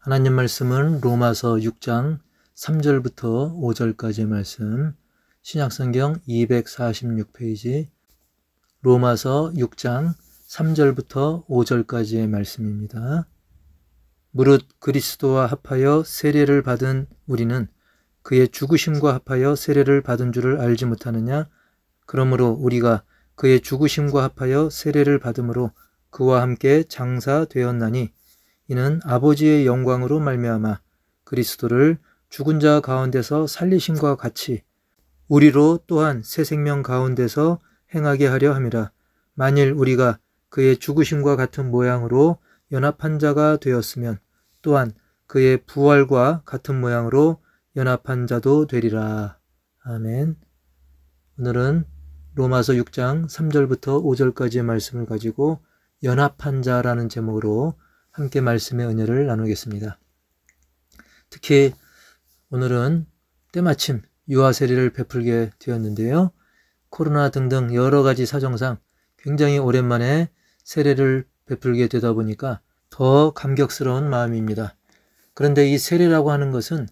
하나님 말씀은 로마서 6장 3절부터 5절까지의 말씀, 신약성경 246페이지, 로마서 6장 3절부터 5절까지의 말씀입니다. 무릇 그리스도와 합하여 세례를 받은 우리는 그의 죽으심과 합하여 세례를 받은 줄을 알지 못하느냐? 그러므로 우리가 그의 죽으심과 합하여 세례를 받음으로 그와 함께 장사되었나니 이는 아버지의 영광으로 말미암아 그리스도를 죽은 자 가운데서 살리심과 같이 우리로 또한 새 생명 가운데서 행하게 하려 함이라. 만일 우리가 그의 죽으심과 같은 모양으로 연합한 자가 되었으면 또한 그의 부활과 같은 모양으로 연합한 자도 되리라. 아멘. 오늘은 로마서 6장 3절부터 5절까지의 말씀을 가지고 연합한 자라는 제목으로 함께 말씀의 은혜를 나누겠습니다. 특히 오늘은 때마침 유아 세례를 베풀게 되었는데요. 코로나 등등 여러 가지 사정상 굉장히 오랜만에 세례를 베풀게 되다 보니까 더 감격스러운 마음입니다. 그런데 이 세례라고 하는 것은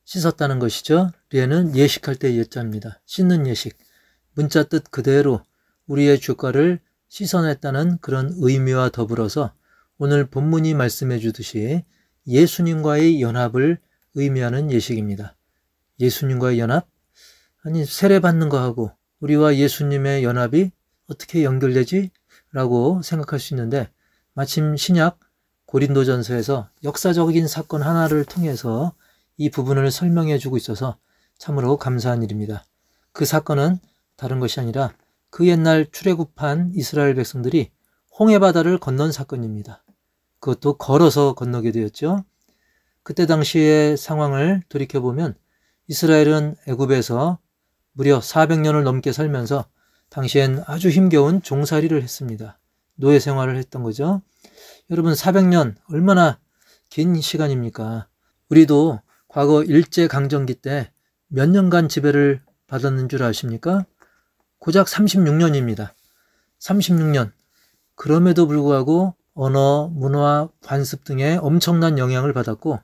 씻었다는 것이죠. 례는 예식할 때 예자입니다. 씻는 예식. 문자 뜻 그대로 우리의 죄과를 씻어냈다는 그런 의미와 더불어서 오늘 본문이 말씀해 주듯이 예수님과의 연합을 의미하는 예식입니다. 예수님과의 연합? 아니, 세례 받는 거하고 우리와 예수님의 연합이 어떻게 연결되지? 라고 생각할 수 있는데 마침 신약 고린도전서에서 역사적인 사건 하나를 통해서 이 부분을 설명해 주고 있어서 참으로 감사한 일입니다. 그 사건은 다른 것이 아니라 그 옛날 출애굽한 이스라엘 백성들이 홍해바다를 건넌 사건입니다. 그것도 걸어서 건너게 되었죠. 그때 당시의 상황을 돌이켜보면 이스라엘은 애굽에서 무려 400년을 넘게 살면서 당시엔 아주 힘겨운 종살이를 했습니다. 노예 생활을 했던 거죠. 여러분 400년 얼마나 긴 시간입니까? 우리도 과거 일제강점기 때 몇 년간 지배를 받았는 줄 아십니까? 고작 36년입니다. 36년. 그럼에도 불구하고 언어, 문화, 관습 등의 엄청난 영향을 받았고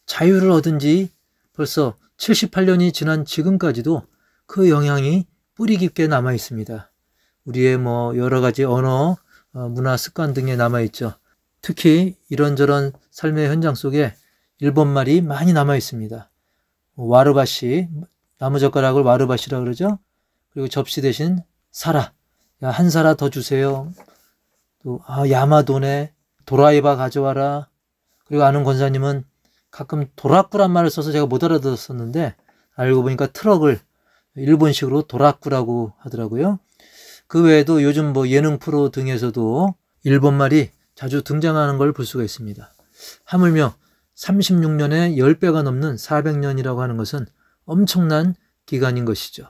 자유를 얻은 지 벌써 78년이 지난 지금까지도 그 영향이 뿌리 깊게 남아 있습니다. 우리의 여러 가지 언어, 문화, 습관 등에 남아 있죠. 특히 이런저런 삶의 현장 속에 일본말이 많이 남아 있습니다. 와르바시, 나무젓가락을 와르바시라 그러죠. 그리고 접시 대신 사라, 야, 한 사라 더 주세요. 또 야마도네, 도라이바 가져와라. 그리고 아는 권사님은 가끔 도라꾸란 말을 써서 제가 못 알아들었었는데 알고 보니까 트럭을 일본식으로 도라꾸라고 하더라고요. 그 외에도 요즘 예능 프로 등에서도 일본말이 자주 등장하는 걸 볼 수가 있습니다. 하물며 36년에 10배가 넘는 400년이라고 하는 것은 엄청난 기간인 것이죠.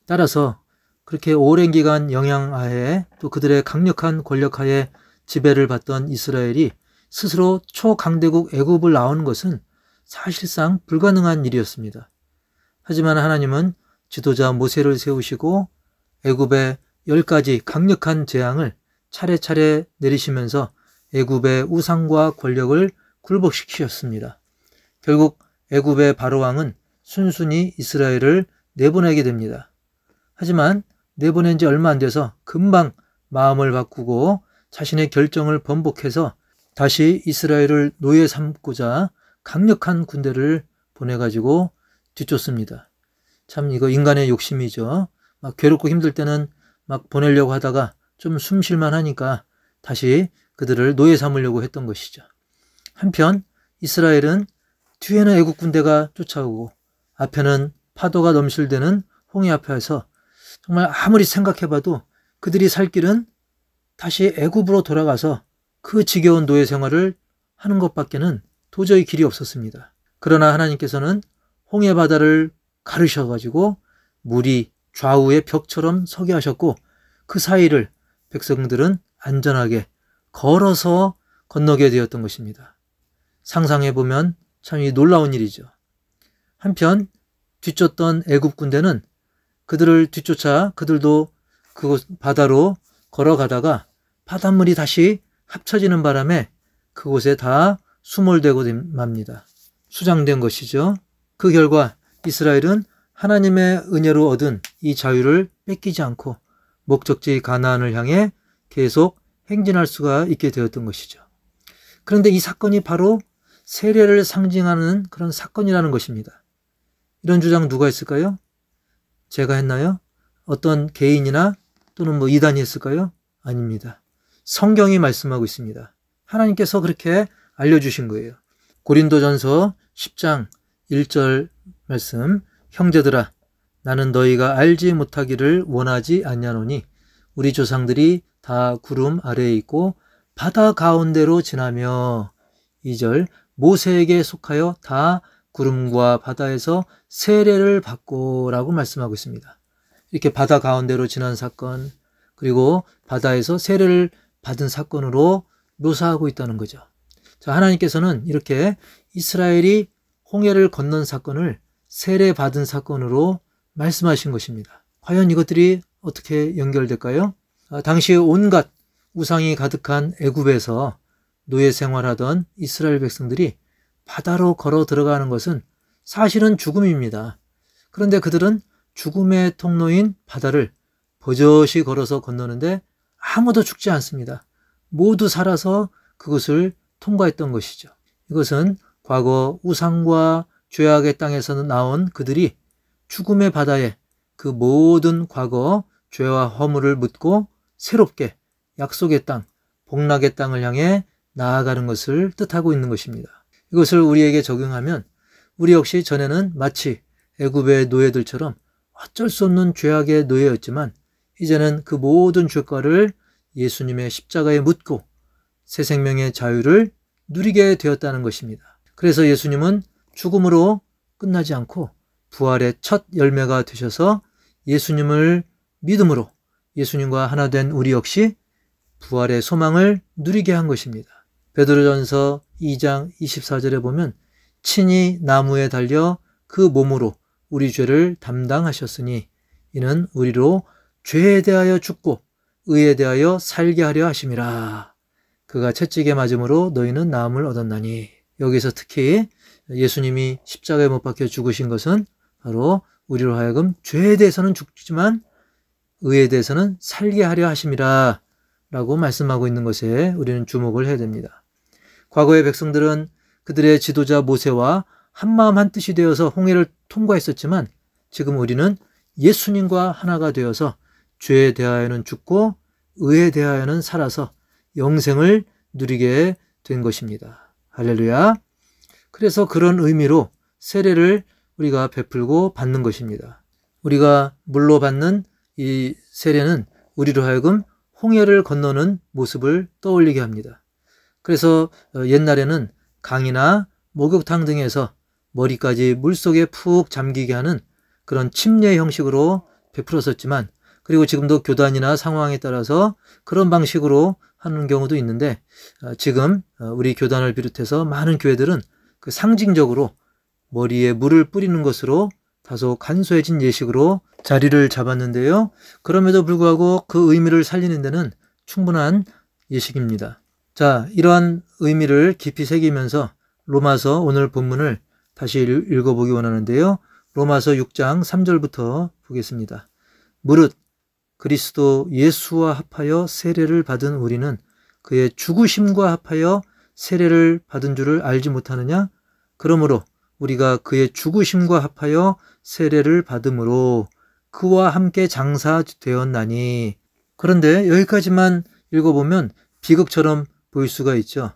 따라서 그렇게 오랜 기간 영향하에 또 그들의 강력한 권력하에 지배를 받던 이스라엘이 스스로 초강대국 애굽을 나오는 것은 사실상 불가능한 일이었습니다. 하지만 하나님은 지도자 모세를 세우시고 애굽의 10가지 강력한 재앙을 차례차례 내리시면서 애굽의 우상과 권력을 굴복시키셨습니다. 결국 애굽의 바로왕은 순순히 이스라엘을 내보내게 됩니다. 하지만 내보낸 지 얼마 안 돼서 금방 마음을 바꾸고 자신의 결정을 번복해서 다시 이스라엘을 노예 삼고자 강력한 군대를 보내가지고 뒤쫓습니다. 참 이거 인간의 욕심이죠. 막 괴롭고 힘들 때는 막 보내려고 하다가 좀 숨쉴만 하니까 다시 그들을 노예 삼으려고 했던 것이죠. 한편 이스라엘은 뒤에는 애국 군대가 쫓아오고 앞에는 파도가 넘실대는 홍해 앞에서 정말 아무리 생각해봐도 그들이 살 길은 다시 애굽으로 돌아가서 그 지겨운 노예 생활을 하는 것밖에는 도저히 길이 없었습니다. 그러나 하나님께서는 홍해 바다를 가르셔가지고 물이 좌우의 벽처럼 서게 하셨고 그 사이를 백성들은 안전하게 걸어서 건너게 되었던 것입니다. 상상해보면 참 놀라운 일이죠. 한편 뒤쫓던 애굽 군대는 그들을 뒤쫓아 그들도 그곳 바다로 걸어가다가 바닷물이 다시 합쳐지는 바람에 그곳에 다 수몰되고 맙니다. 수장된 것이죠. 그 결과 이스라엘은 하나님의 은혜로 얻은 이 자유를 뺏기지 않고 목적지 가나안을 향해 계속 행진할 수가 있게 되었던 것이죠. 그런데 이 사건이 바로 세례를 상징하는 그런 사건이라는 것입니다. 이런 주장 누가 했을까요? 제가 했나요? 어떤 개인이나 또는 이단이 했을까요? 아닙니다. 성경이 말씀하고 있습니다. 하나님께서 그렇게 알려주신 거예요. 고린도전서 10장 1절 말씀, 형제들아 나는 너희가 알지 못하기를 원하지 아니하노니 우리 조상들이 다 구름 아래에 있고 바다 가운데로 지나며 2절 모세에게 속하여 다 구름과 바다에서 세례를 받고 라고 말씀하고 있습니다. 이렇게 바다 가운데로 지난 사건 그리고 바다에서 세례를 받은 사건으로 묘사하고 있다는 거죠. 자, 하나님께서는 이렇게 이스라엘이 홍해를 건넌 사건을 세례 받은 사건으로 말씀하신 것입니다. 과연 이것들이 어떻게 연결될까요? 당시 온갖 우상이 가득한 애굽에서 노예 생활하던 이스라엘 백성들이 바다로 걸어 들어가는 것은 사실은 죽음입니다. 그런데 그들은 죽음의 통로인 바다를 버젓이 걸어서 건너는데 아무도 죽지 않습니다. 모두 살아서 그것을 통과했던 것이죠. 이것은 과거 우상과 죄악의 땅에서 나온 그들이 죽음의 바다에 그 모든 과거 죄와 허물을 묻고 새롭게 약속의 땅, 복락의 땅을 향해 나아가는 것을 뜻하고 있는 것입니다. 이것을 우리에게 적용하면 우리 역시 전에는 마치 애굽의 노예들처럼 어쩔 수 없는 죄악의 노예였지만 이제는 그 모든 죄과를 예수님의 십자가에 묻고 새 생명의 자유를 누리게 되었다는 것입니다. 그래서 예수님은 죽음으로 끝나지 않고 부활의 첫 열매가 되셔서 예수님을 믿음으로 예수님과 하나 된 우리 역시 부활의 소망을 누리게 한 것입니다. 베드로전서 2장 24절에 보면 친히 나무에 달려 그 몸으로 우리 죄를 담당하셨으니 이는 우리로 죄에 대하여 죽고 의에 대하여 살게 하려 하심이라. 그가 채찍에 맞음으로 너희는 나음을 얻었나니. 여기서 특히 예수님이 십자가에 못 박혀 죽으신 것은 바로 우리로 하여금 죄에 대해서는 죽지만 의에 대해서는 살게 하려 하심이라 라고 말씀하고 있는 것에 우리는 주목을 해야 됩니다. 과거의 백성들은 그들의 지도자 모세와 한마음 한뜻이 되어서 홍해를 통과했었지만 지금 우리는 예수님과 하나가 되어서 죄에 대하여는 죽고 의에 대하여는 살아서 영생을 누리게 된 것입니다. 할렐루야. 그래서 그런 의미로 세례를 우리가 베풀고 받는 것입니다. 우리가 물로 받는 이 세례는 우리로 하여금 홍해를 건너는 모습을 떠올리게 합니다. 그래서 옛날에는 강이나 목욕탕 등에서 머리까지 물속에 푹 잠기게 하는 그런 침례 형식으로 베풀었었지만 그리고 지금도 교단이나 상황에 따라서 그런 방식으로 하는 경우도 있는데 지금 우리 교단을 비롯해서 많은 교회들은 그 상징적으로 머리에 물을 뿌리는 것으로 다소 간소해진 예식으로 자리를 잡았는데요. 그럼에도 불구하고 그 의미를 살리는 데는 충분한 예식입니다. 자, 이러한 의미를 깊이 새기면서 로마서 오늘 본문을 다시 읽어보기 원하는데요. 로마서 6장 3절부터 보겠습니다. 무릇 그리스도 예수와 합하여 세례를 받은 우리는 그의 죽으심과 합하여 세례를 받은 줄을 알지 못하느냐? 그러므로 우리가 그의 죽으심과 합하여 세례를 받음으로 그와 함께 장사되었나니. 그런데 여기까지만 읽어보면 비극처럼 보일 수가 있죠.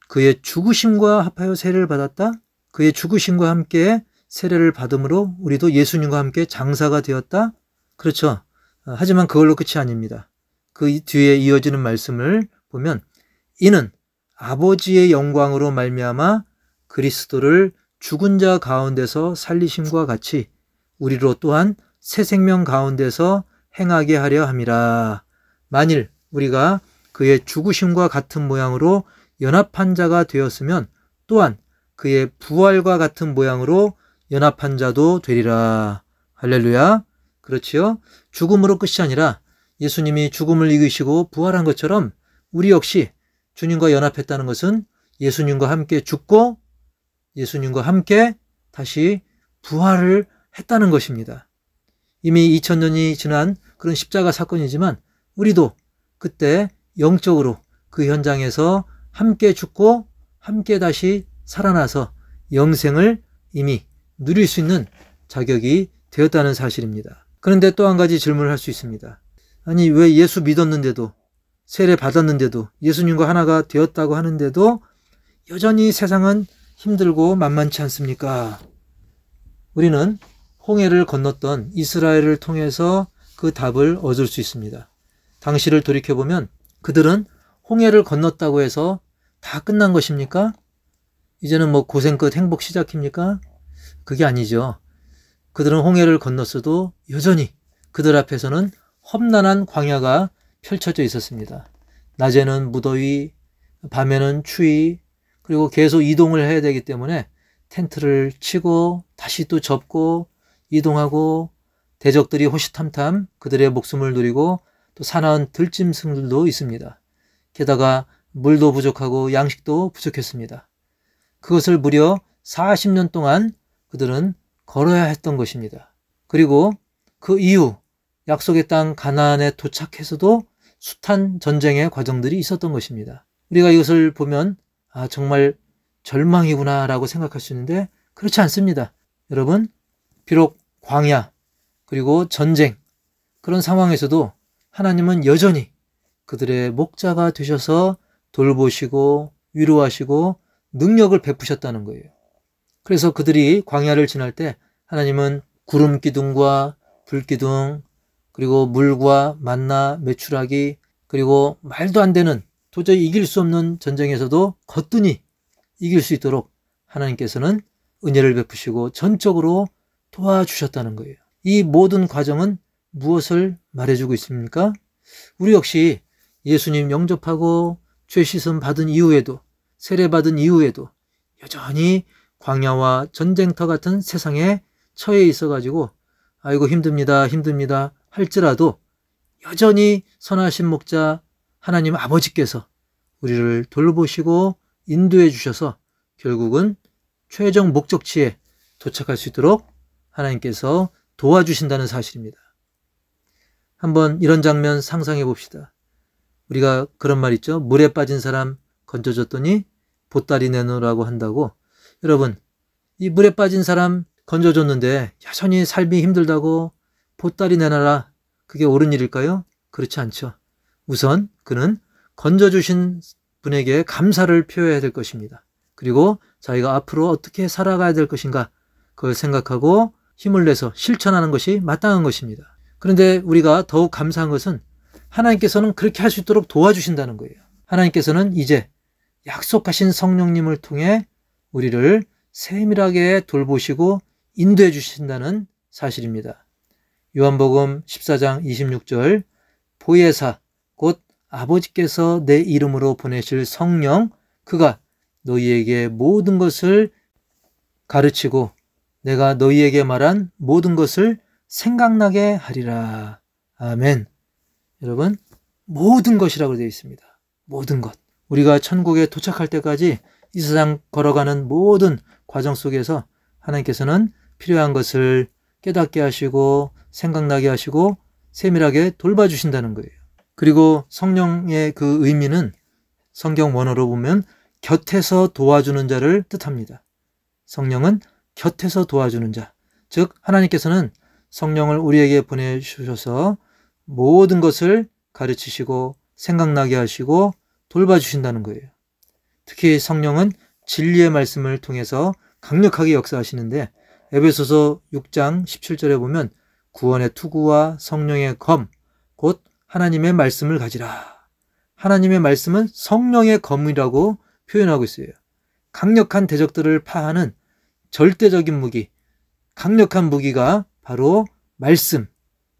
그의 죽으심과 합하여 세례를 받았다? 그의 죽으심과 함께 세례를 받음으로 우리도 예수님과 함께 장사가 되었다? 그렇죠. 하지만 그걸로 끝이 아닙니다. 그 뒤에 이어지는 말씀을 보면 이는 아버지의 영광으로 말미암아 그리스도를 죽은 자 가운데서 살리심과 같이 우리로 또한 새 생명 가운데서 행하게 하려 함이라. 만일 우리가 그의 죽으심과 같은 모양으로 연합한 자가 되었으면 또한 그의 부활과 같은 모양으로 연합한 자도 되리라. 할렐루야. 그렇지요? 죽음으로 끝이 아니라 예수님이 죽음을 이기시고 부활한 것처럼 우리 역시 주님과 연합했다는 것은 예수님과 함께 죽고 예수님과 함께 다시 부활을 했다는 것입니다. 이미 2000년이 지난 그런 십자가 사건이지만 우리도 그때 영적으로 그 현장에서 함께 죽고 함께 다시 살아나서 영생을 이미 누릴 수 있는 자격이 되었다는 사실입니다. 그런데 또 한 가지 질문을 할 수 있습니다. 아니, 왜 예수 믿었는데도, 세례 받았는데도, 예수님과 하나가 되었다고 하는데도 여전히 세상은 힘들고 만만치 않습니까? 우리는 홍해를 건넜던 이스라엘을 통해서 그 답을 얻을 수 있습니다. 당시를 돌이켜보면 그들은 홍해를 건넜다고 해서 다 끝난 것입니까? 이제는 뭐 고생 끝 행복 시작입니까? 그게 아니죠. 그들은 홍해를 건넜어도 여전히 그들 앞에서는 험난한 광야가 펼쳐져 있었습니다. 낮에는 무더위, 밤에는 추위, 그리고 계속 이동을 해야 되기 때문에 텐트를 치고 다시 또 접고 이동하고 대적들이 호시탐탐 그들의 목숨을 노리고 또 사나운 들짐승들도 있습니다. 게다가 물도 부족하고 양식도 부족했습니다. 그것을 무려 40년 동안 그들은 걸어야 했던 것입니다. 그리고 그 이후 약속의 땅 가나안에 도착해서도 숱한 전쟁의 과정들이 있었던 것입니다. 우리가 이것을 보면 아, 정말 절망이구나 라고 생각할 수 있는데 그렇지 않습니다. 여러분, 비록 광야 그리고 전쟁 그런 상황에서도 하나님은 여전히 그들의 목자가 되셔서 돌보시고 위로하시고 능력을 베푸셨다는 거예요. 그래서 그들이 광야를 지날 때 하나님은 구름 기둥과 불 기둥 그리고 물과 만나 메추라기 그리고 말도 안 되는 도저히 이길 수 없는 전쟁에서도 거뜬히 이길 수 있도록 하나님께서는 은혜를 베푸시고 전적으로 도와주셨다는 거예요. 이 모든 과정은 무엇을 말해주고 있습니까? 우리 역시 예수님 영접하고 죄 씻음 받은 이후에도 세례 받은 이후에도 여전히 광야와 전쟁터 같은 세상에 처해 있어가지고 아이고 힘듭니다 할지라도 여전히 선하신 목자 하나님 아버지께서 우리를 돌보시고 인도해 주셔서 결국은 최종 목적지에 도착할 수 있도록 하나님께서 도와주신다는 사실입니다. 한번 이런 장면 상상해 봅시다. 우리가 그런 말 있죠. 물에 빠진 사람 건져줬더니 보따리 내놓으라고 한다고. 여러분, 이 물에 빠진 사람 건져줬는데 여전히 삶이 힘들다고 보따리 내놔라. 그게 옳은 일일까요? 그렇지 않죠. 우선 그는 건져주신 분에게 감사를 표해야 될 것입니다. 그리고 자기가 앞으로 어떻게 살아가야 될 것인가 그걸 생각하고 힘을 내서 실천하는 것이 마땅한 것입니다. 그런데 우리가 더욱 감사한 것은 하나님께서는 그렇게 할 수 있도록 도와주신다는 거예요. 하나님께서는 이제 약속하신 성령님을 통해 우리를 세밀하게 돌보시고 인도해 주신다는 사실입니다. 요한복음 14장 26절 보혜사 곧 아버지께서 내 이름으로 보내실 성령 그가 너희에게 모든 것을 가르치고 내가 너희에게 말한 모든 것을 생각나게 하리라. 아멘. 여러분, 모든 것이라고 되어 있습니다. 모든 것. 우리가 천국에 도착할 때까지 이 세상 걸어가는 모든 과정 속에서 하나님께서는 필요한 것을 깨닫게 하시고 생각나게 하시고 세밀하게 돌봐주신다는 거예요. 그리고 성령의 그 의미는 성경 원어로 보면 곁에서 도와주는 자를 뜻합니다. 성령은 곁에서 도와주는 자. 즉 하나님께서는 성령을 우리에게 보내주셔서 모든 것을 가르치시고 생각나게 하시고 돌봐주신다는 거예요. 특히 성령은 진리의 말씀을 통해서 강력하게 역사하시는데 에베소서 6장 17절에 보면 구원의 투구와 성령의 검, 곧 하나님의 말씀을 가지라. 하나님의 말씀은 성령의 검이라고 표현하고 있어요. 강력한 대적들을 파하는 절대적인 무기, 강력한 무기가 바로 말씀,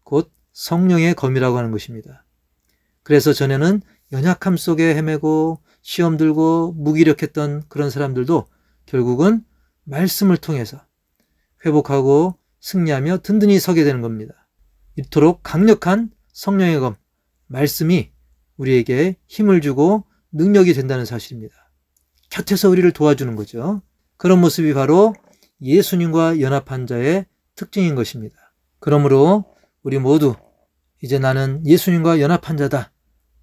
곧 성령의 검이라고 하는 것입니다. 그래서 전에는 연약함 속에 헤매고 시험 들고 무기력했던 그런 사람들도 결국은 말씀을 통해서 회복하고 승리하며 든든히 서게 되는 겁니다. 이토록 강력한 성령의 검, 말씀이 우리에게 힘을 주고 능력이 된다는 사실입니다. 곁에서 우리를 도와주는 거죠. 그런 모습이 바로 예수님과 연합한 자의 특징인 것입니다. 그러므로 우리 모두 이제 나는 예수님과 연합한 자다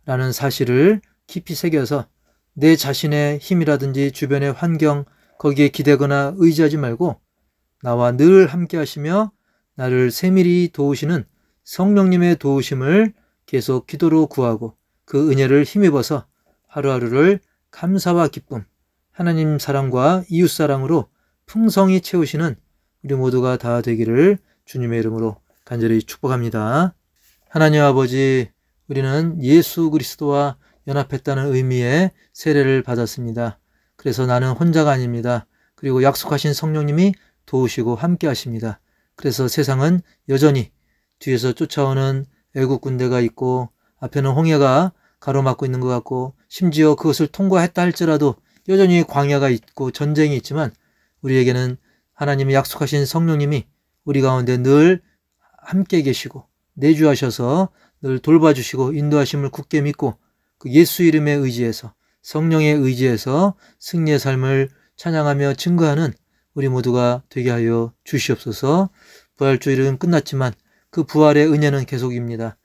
라는 사실을 깊이 새겨서 내 자신의 힘이라든지 주변의 환경 거기에 기대거나 의지하지 말고 나와 늘 함께 하시며 나를 세밀히 도우시는 성령님의 도우심을 계속 기도로 구하고 그 은혜를 힘입어서 하루하루를 감사와 기쁨, 하나님 사랑과 이웃 사랑으로 풍성히 채우시는 우리 모두가 다 되기를 주님의 이름으로 간절히 축복합니다. 하나님 아버지, 우리는 예수 그리스도와 연합했다는 의미의 세례를 받았습니다. 그래서 나는 혼자가 아닙니다. 그리고 약속하신 성령님이 도우시고 함께 하십니다. 그래서 세상은 여전히 뒤에서 쫓아오는 애국 군대가 있고 앞에는 홍해가 가로막고 있는 것 같고 심지어 그것을 통과했다 할지라도 여전히 광야가 있고 전쟁이 있지만 우리에게는 하나님이 약속하신 성령님이 우리 가운데 늘 함께 계시고 내주하셔서 늘 돌봐주시고 인도하심을 굳게 믿고 그 예수 이름의 의지에서 성령의 의지에서 승리의 삶을 찬양하며 증거하는 우리 모두가 되게 하여 주시옵소서. 부활주일은 끝났지만 그 부활의 은혜는 계속입니다.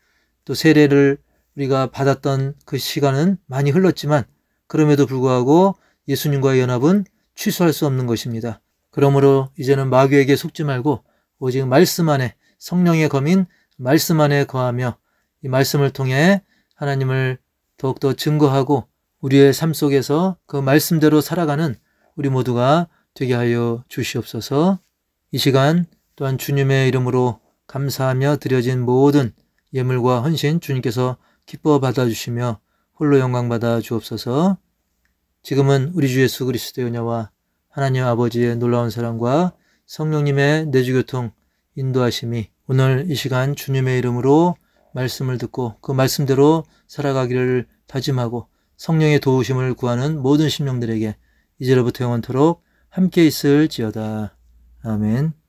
또 세례를 우리가 받았던 그 시간은 많이 흘렀지만 그럼에도 불구하고 예수님과의 연합은 취소할 수 없는 것입니다. 그러므로 이제는 마귀에게 속지 말고 오직 말씀 안에 성령의 검인 말씀 안에 거하며 이 말씀을 통해 하나님을 더욱더 증거하고 우리의 삶 속에서 그 말씀대로 살아가는 우리 모두가 되게 하여 주시옵소서. 이 시간 또한 주님의 이름으로 감사하며 드려진 모든 예물과 헌신 주님께서 기뻐 받아주시며 홀로 영광 받아 주옵소서. 지금은 우리 주 예수 그리스도의 은혜와 하나님 아버지의 놀라운 사랑과 성령님의 내주교통 인도하심이 오늘 이 시간 주님의 이름으로 말씀을 듣고 그 말씀대로 살아가기를 다짐하고 성령의 도우심을 구하는 모든 심령들에게 이제로부터 영원토록 함께 있을지어다. 아멘.